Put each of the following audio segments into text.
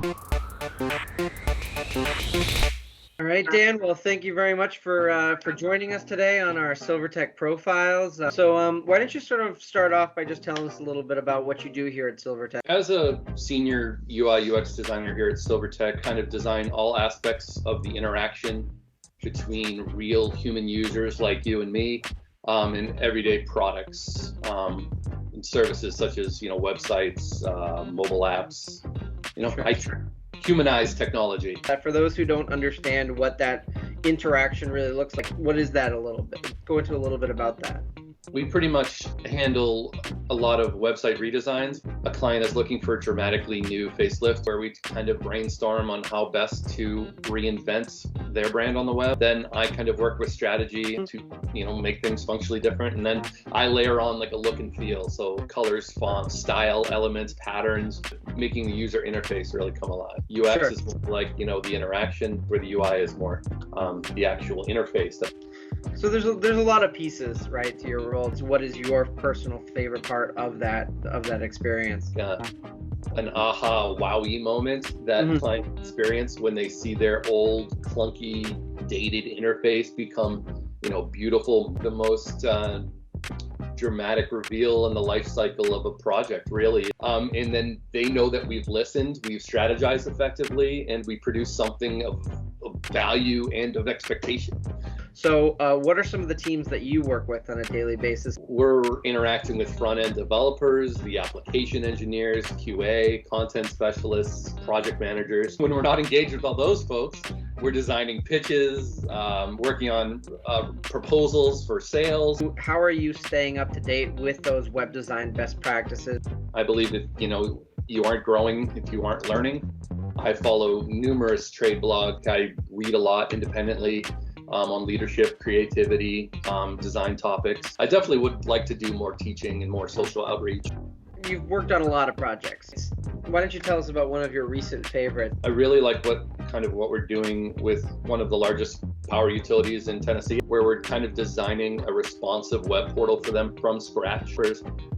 All right, Dan. Well, thank you very much for joining us today on our SilverTech profiles. Why don't you sort of start off by just telling us a little bit about what you do here at SilverTech? As a senior UI UX designer here at SilverTech, kind of design all aspects of the interaction between real human users like you and me, and everyday products and services such as websites, mobile apps. I humanize technology. For those who don't understand what that interaction really looks like, what is that a little bit? Go into a little bit about that. We pretty much handle a lot of website redesigns. A client is looking for a dramatically new facelift where we kind of brainstorm on how best to reinvent their brand on the web. Then I kind of work with strategy to make things functionally different, and then I layer on like a look and feel, so colors, fonts, style, elements, patterns, making the user interface really come alive. UX is more like the interaction, where the UI is more the actual interface. So there's a lot of pieces, right, to your role. So what is your personal favorite part of that experience? An aha wowie moment that client experience when they see their old clunky dated interface become beautiful. The most dramatic reveal in the life cycle of a project, really. And then they know that we've listened, we've strategized effectively, and we produce something of value and of expectation. So what are some of the teams that you work with on a daily basis? We're interacting with front-end developers, the application engineers, QA, content specialists, project managers. When we're not engaged with all those folks, we're designing pitches, working on proposals for sales. How are you staying up to date with those web design best practices? I believe that you aren't growing if you aren't learning. I follow numerous trade blogs. I read a lot independently on leadership, creativity, design topics. I definitely would like to do more teaching and more social outreach. You've worked on a lot of projects. Why don't you tell us about one of your recent favorites? I really like what we're doing with one of the largest power utilities in Tennessee, where we're kind of designing a responsive web portal for them from scratch.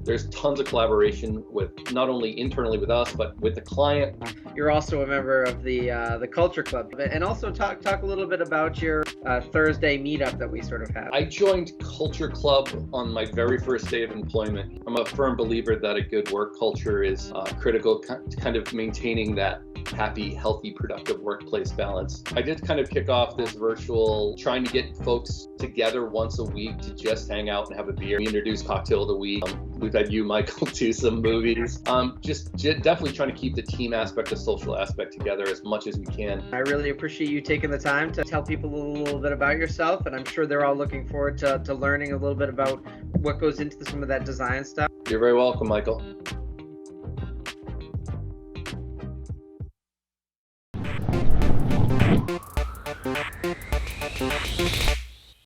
There's tons of collaboration with not only internally with us, but with the client. You're also a member of the Culture Club, and also talk a little bit about your Thursday meetup that we sort of have. I joined Culture Club on my very first day of employment. I'm a firm believer that a good work culture is critical to kind of maintaining that happy, healthy, productive workplace balance. I did kind of kick off this virtual, trying to get folks together once a week to just hang out and have a beer. We introduced Cocktail of the Week. We've had you, Michael, do some movies. Just definitely trying to keep the team aspect, the social aspect together as much as we can. I really appreciate you taking the time to tell people a little bit about yourself, and I'm sure they're all looking forward to learning a little bit about what goes into some of that design stuff. You're very welcome, Michael.